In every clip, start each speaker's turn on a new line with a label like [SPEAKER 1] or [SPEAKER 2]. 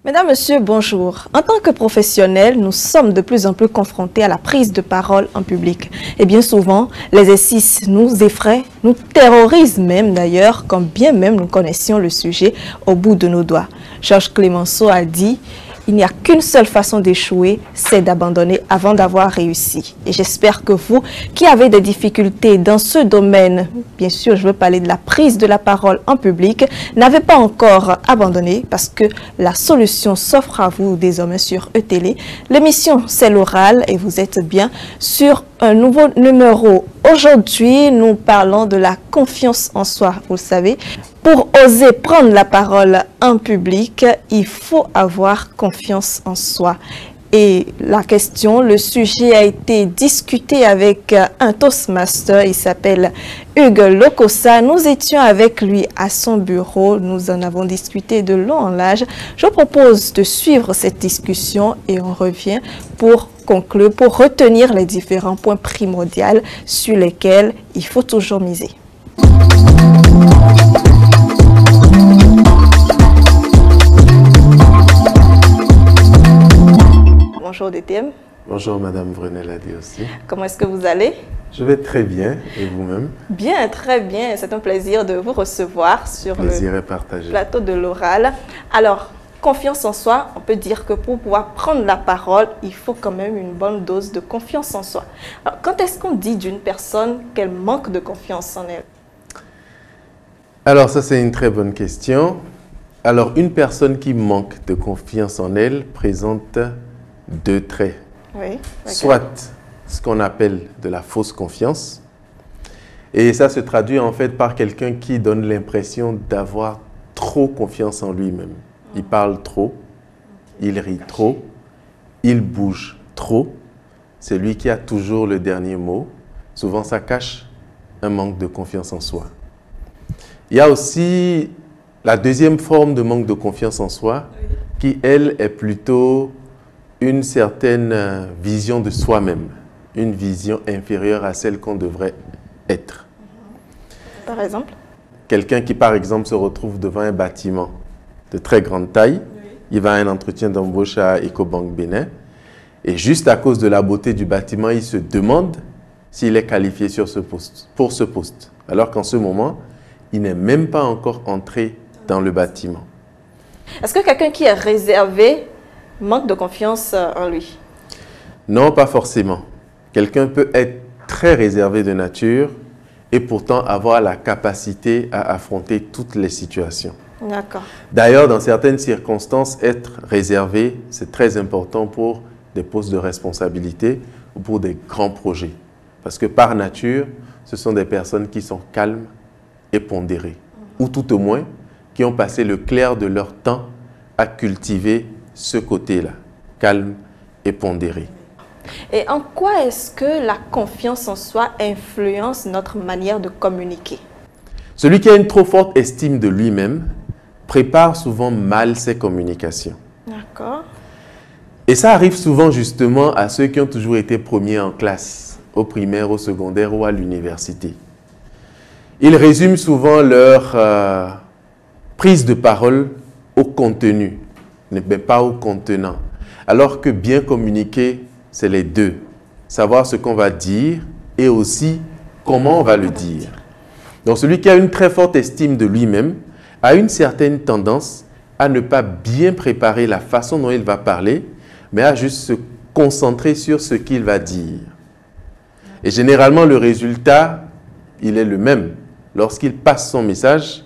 [SPEAKER 1] Mesdames, Messieurs, bonjour. En tant que professionnels, nous sommes de plus en plus confrontés à la prise de parole en public. Et bien souvent, l'exercice nous effraie, nous terrorise même d'ailleurs, quand bien même nous connaissions le sujet au bout de nos doigts. Georges Clemenceau a dit « Il n'y a qu'une seule façon d'échouer, c'est d'abandonner avant d'avoir réussi. » Et j'espère que vous, qui avez des difficultés dans ce domaine, bien sûr, je veux parler de la prise de la parole en public, n'avez pas encore abandonné parce que la solution s'offre à vous désormais sur ETélé. L'émission, c'est l'oral et vous êtes bien sur un nouveau numéro. Aujourd'hui, nous parlons de la confiance en soi, vous le savez. Pour oser prendre la parole en public, il faut avoir confiance en soi. Et la question, le sujet a été discuté avec un Toastmaster, il s'appelle Hugues Lokossa. Nous étions avec lui à son bureau, nous en avons discuté de long en large. Je vous propose de suivre cette discussion et on revient pour conclure, pour retenir les différents points primordiaux sur lesquels il faut toujours miser. Bonjour DTM.
[SPEAKER 2] Bonjour Madame Brunel-Adi aussi.
[SPEAKER 1] Comment est-ce que vous allez?
[SPEAKER 2] Je vais très bien, et vous-même?
[SPEAKER 1] Bien, très bien. C'est un plaisir de vous recevoir sur le plateau de l'oral. Alors, confiance en soi, on peut dire que pour pouvoir prendre la parole, il faut quand même une bonne dose de confiance en soi. Alors, quand est-ce qu'on dit d'une personne qu'elle manque de confiance en elle?
[SPEAKER 2] Alors ça c'est une très bonne question. Alors une personne qui manque de confiance en elle présente deux traits.
[SPEAKER 1] Oui,
[SPEAKER 2] soit ce qu'on appelle de la fausse confiance. Et ça se traduit en fait par quelqu'un qui donne l'impression d'avoir trop confiance en lui-même. Il parle trop, il rit trop, il bouge trop. C'est lui qui a toujours le dernier mot. Souvent ça cache un manque de confiance en soi. Il y a aussi la deuxième forme de manque de confiance en soi qui, elle, est plutôt une certaine vision de soi-même, une vision inférieure à celle qu'on devrait être.
[SPEAKER 1] Par exemple?
[SPEAKER 2] Quelqu'un qui, par exemple, se retrouve devant un bâtiment de très grande taille, il va à un entretien d'embauche à Ecobank Bénin, et juste à cause de la beauté du bâtiment, il se demande s'il est qualifié pour ce poste, alors qu'en ce moment, il n'est même pas encore entré dans le bâtiment.
[SPEAKER 1] Est-ce que quelqu'un qui est réservé manque de confiance en lui?
[SPEAKER 2] Non, pas forcément. Quelqu'un peut être très réservé de nature et pourtant avoir la capacité à affronter toutes les situations.
[SPEAKER 1] D'accord.
[SPEAKER 2] D'ailleurs, dans certaines circonstances, être réservé, c'est très important pour des postes de responsabilité ou pour des grands projets. Parce que par nature, ce sont des personnes qui sont calmes et pondérées, ou tout au moins qui ont passé le clair de leur temps à cultiver ce côté-là, calme et pondéré.
[SPEAKER 1] Et en quoi est-ce que la confiance en soi influence notre manière de communiquer?
[SPEAKER 2] Celui qui a une trop forte estime de lui-même prépare souvent mal ses communications.
[SPEAKER 1] D'accord.
[SPEAKER 2] Et ça arrive souvent justement à ceux qui ont toujours été premiers en classe, au primaire, au secondaire ou à l'université. Ils résument souvent leur prise de parole au contenu, mais pas au contenant. Alors que bien communiquer, c'est les deux. Savoir ce qu'on va dire et aussi comment on va le dire. Donc celui qui a une très forte estime de lui-même a une certaine tendance à ne pas bien préparer la façon dont il va parler, mais à juste se concentrer sur ce qu'il va dire. Et généralement, le résultat, il est le même. Lorsqu'il passe son message,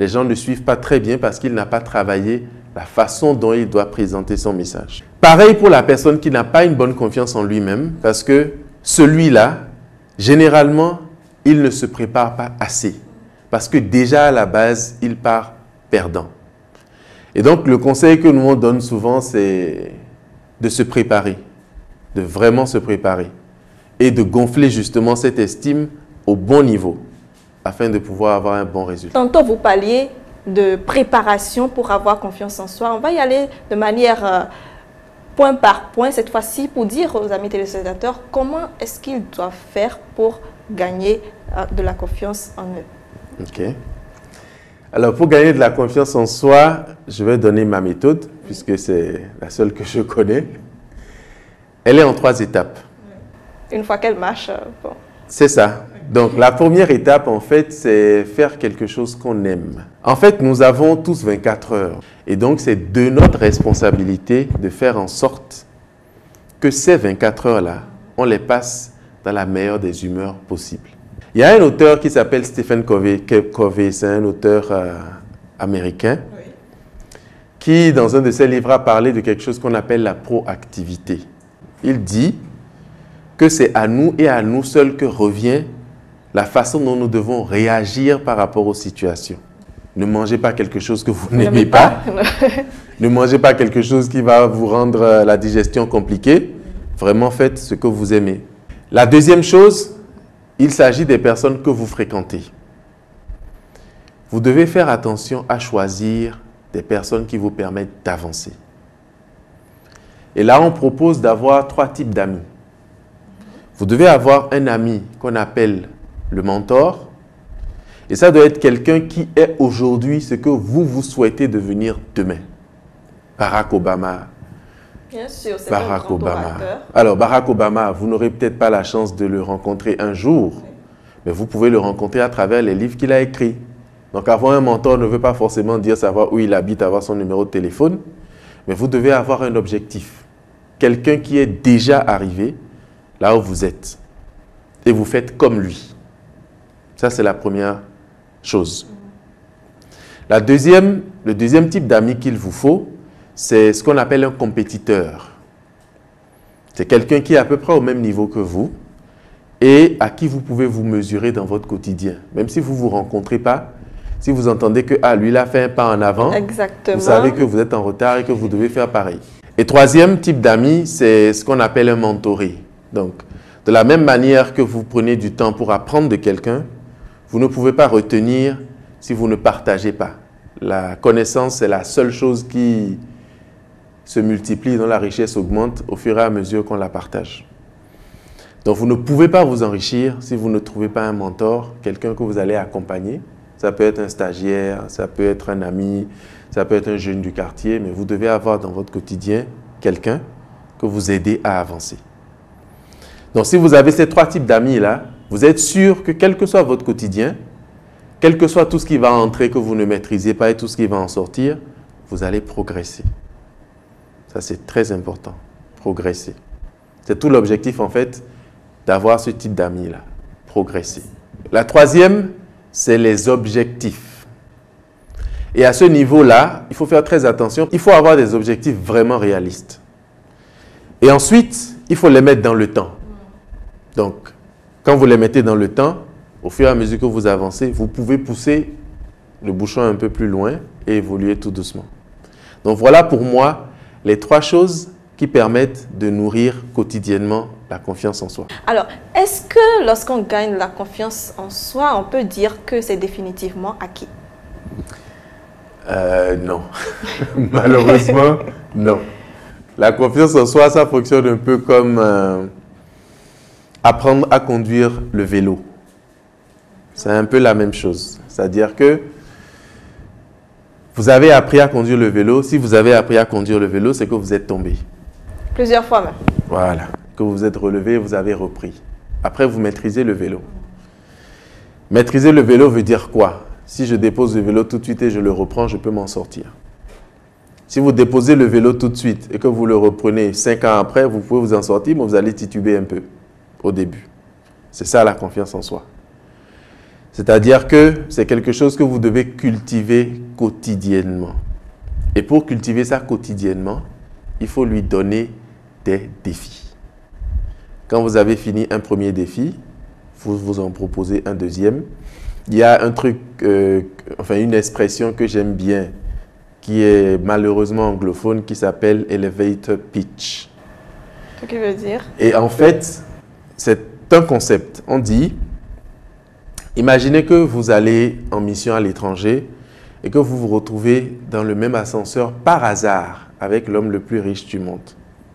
[SPEAKER 2] les gens ne suivent pas très bien parce qu'il n'a pas travaillé la façon dont il doit présenter son message. Pareil pour la personne qui n'a pas une bonne confiance en lui-même parce que celui-là, généralement, il ne se prépare pas assez parce que déjà à la base, il part perdant. Et donc, le conseil que nous on donne souvent, c'est de se préparer, de vraiment se préparer et de gonfler justement cette estime au bon niveau afin de pouvoir avoir un bon résultat.
[SPEAKER 1] Tantôt, vous parliez de préparation pour avoir confiance en soi. On va y aller de manière point par point, cette fois-ci, pour dire aux amis téléspectateurs comment est-ce qu'ils doivent faire pour gagner de la confiance en eux.
[SPEAKER 2] Ok. Alors, pour gagner de la confiance en soi, je vais donner ma méthode puisque c'est la seule que je connais. Elle est en 3 étapes.
[SPEAKER 1] Une fois qu'elle marche, bon.
[SPEAKER 2] C'est ça. Donc, la première étape, en fait, c'est faire quelque chose qu'on aime. En fait, nous avons tous 24 heures. Et donc, c'est de notre responsabilité de faire en sorte que ces 24 heures-là, on les passe dans la meilleure des humeurs possibles. Il y a un auteur qui s'appelle Stephen Covey, c'est un auteur américain, qui, dans un de ses livres, a parlé de quelque chose qu'on appelle la proactivité. Il dit que c'est à nous et à nous seuls que revient la façon dont nous devons réagir par rapport aux situations. Ne mangez pas quelque chose que vous n'aimez pas. Ne mangez pas quelque chose qui va vous rendre la digestion compliquée. Vraiment, faites ce que vous aimez. La deuxième chose, il s'agit des personnes que vous fréquentez. Vous devez faire attention à choisir des personnes qui vous permettent d'avancer. Et là, on propose d'avoir 3 types d'amis. Vous devez avoir un ami qu'on appelle le mentor. Et ça doit être quelqu'un qui est aujourd'hui ce que vous souhaitez devenir demain. Barack Obama.
[SPEAKER 1] Bien sûr, c'est
[SPEAKER 2] Barack
[SPEAKER 1] un grand
[SPEAKER 2] Obama.
[SPEAKER 1] orateur.
[SPEAKER 2] Alors, Barack Obama, vous n'aurez peut-être pas la chance de le rencontrer un jour, mais vous pouvez le rencontrer à travers les livres qu'il a écrits. Donc, avoir un mentor ne veut pas forcément dire savoir où il habite, avoir son numéro de téléphone, mais vous devez avoir un objectif. Quelqu'un qui est déjà arrivé là où vous êtes. Et vous faites comme lui. Ça, c'est la première chose. Le deuxième type d'amis qu'il vous faut, c'est ce qu'on appelle un compétiteur. C'est quelqu'un qui est à peu près au même niveau que vous et à qui vous pouvez vous mesurer dans votre quotidien. Même si vous ne vous rencontrez pas, si vous entendez que lui, il a fait un pas en avant,
[SPEAKER 1] exactement,
[SPEAKER 2] vous savez que vous êtes en retard et que vous devez faire pareil. Et troisième type d'amis, c'est ce qu'on appelle un mentoré. Donc, de la même manière que vous prenez du temps pour apprendre de quelqu'un, vous ne pouvez pas retenir si vous ne partagez pas. La connaissance, c'est la seule chose qui se multiplie, dont la richesse augmente au fur et à mesure qu'on la partage. Donc, vous ne pouvez pas vous enrichir si vous ne trouvez pas un mentor, quelqu'un que vous allez accompagner. Ça peut être un stagiaire, ça peut être un ami, ça peut être un jeune du quartier, mais vous devez avoir dans votre quotidien quelqu'un que vous aidez à avancer. Donc, si vous avez ces 3 types d'amis-là, vous êtes sûr que quel que soit votre quotidien, quel que soit tout ce qui va entrer que vous ne maîtrisez pas et tout ce qui va en sortir, vous allez progresser. Ça, c'est très important, progresser. C'est tout l'objectif, en fait, d'avoir ce type d'amis-là, progresser. La troisième, c'est les objectifs. Et à ce niveau-là, il faut faire très attention. Il faut avoir des objectifs vraiment réalistes. Et ensuite, il faut les mettre dans le temps. Donc, quand vous les mettez dans le temps, au fur et à mesure que vous avancez, vous pouvez pousser le bouchon un peu plus loin et évoluer tout doucement. Donc, voilà pour moi les 3 choses qui permettent de nourrir quotidiennement la confiance en soi.
[SPEAKER 1] Alors, est-ce que lorsqu'on gagne la confiance en soi, on peut dire que c'est définitivement acquis?
[SPEAKER 2] Non. Malheureusement, non. La confiance en soi, ça fonctionne un peu comme apprendre à conduire le vélo. C'est un peu la même chose. C'est-à-dire que vous avez appris à conduire le vélo. Si vous avez appris à conduire le vélo, c'est que vous êtes tombé.
[SPEAKER 1] Plusieurs fois même.
[SPEAKER 2] Voilà. Que vous vous êtes relevé, vous avez repris. Après, vous maîtrisez le vélo. Maîtriser le vélo veut dire quoi? Si je dépose le vélo tout de suite et je le reprends, je peux m'en sortir. Si vous déposez le vélo tout de suite et que vous le reprenez 5 ans après, vous pouvez vous en sortir, mais vous allez tituber un peu au début. C'est ça la confiance en soi. C'est-à-dire que c'est quelque chose que vous devez cultiver quotidiennement. Et pour cultiver ça quotidiennement, il faut lui donner des défis. Quand vous avez fini un premier défi, vous vous en proposez un deuxième. Il y a un truc, une expression que j'aime bien, qui est malheureusement anglophone, qui s'appelle elevator pitch.
[SPEAKER 1] Ce qui veut dire?
[SPEAKER 2] Et en fait, c'est un concept. On dit, imaginez que vous allez en mission à l'étranger et que vous vous retrouvez dans le même ascenseur par hasard avec l'homme le plus riche du monde.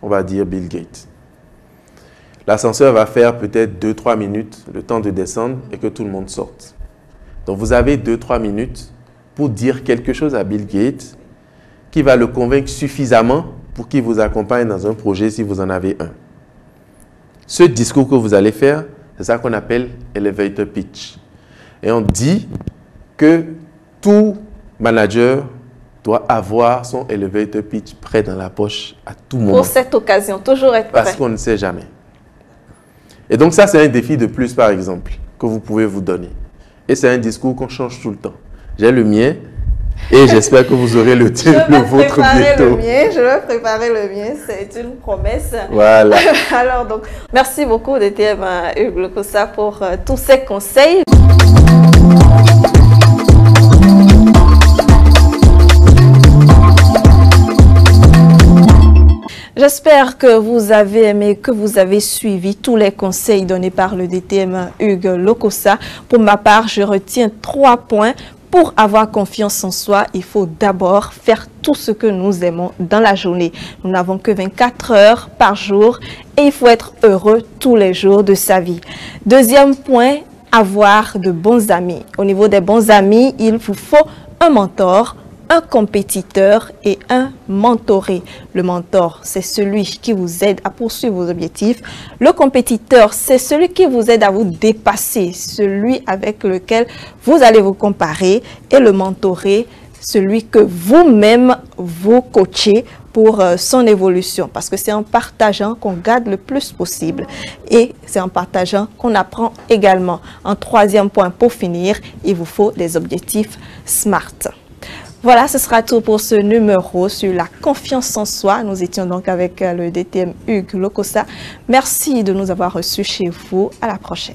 [SPEAKER 2] On va dire Bill Gates. L'ascenseur va faire peut-être 2-3 minutes, le temps de descendre et que tout le monde sorte. Donc vous avez 2-3 minutes pour dire quelque chose à Bill Gates qui va le convaincre suffisamment pour qu'il vous accompagne dans un projet si vous en avez un. Ce discours que vous allez faire, c'est ça qu'on appelle elevator pitch. Et on dit que tout manager doit avoir son elevator pitch prêt dans la poche à tout moment.
[SPEAKER 1] Pour cette occasion, toujours être prêt.
[SPEAKER 2] Parce qu'on ne sait jamais. Et donc ça, c'est un défi de plus, par exemple, que vous pouvez vous donner. Et c'est un discours qu'on change tout le temps. J'ai le mien et j'espère que vous aurez le vôtre bientôt.
[SPEAKER 1] Je vais préparer le mien, c'est une promesse.
[SPEAKER 2] Voilà.
[SPEAKER 1] Alors donc, merci beaucoup DTM Hugues Lokossa pour tous ces conseils. J'espère que vous avez aimé, que vous avez suivi tous les conseils donnés par le DTM Hugues Lokossa. Pour ma part, je retiens 3 points. Pour avoir confiance en soi, il faut d'abord faire tout ce que nous aimons dans la journée. Nous n'avons que 24 heures par jour et il faut être heureux tous les jours de sa vie. Deuxième point, avoir de bons amis. Au niveau des bons amis, il vous faut un mentor, un compétiteur et un mentoré. Le mentor, c'est celui qui vous aide à poursuivre vos objectifs. Le compétiteur, c'est celui qui vous aide à vous dépasser, celui avec lequel vous allez vous comparer. Et le mentoré, celui que vous-même vous coachez pour son évolution. Parce que c'est en partageant qu'on garde le plus possible. Et c'est en partageant qu'on apprend également. En troisième point, pour finir, il vous faut des objectifs SMART. Voilà, ce sera tout pour ce numéro sur la confiance en soi. Nous étions donc avec le DTM Hugues Lokossa. Merci de nous avoir reçus chez vous. À la prochaine.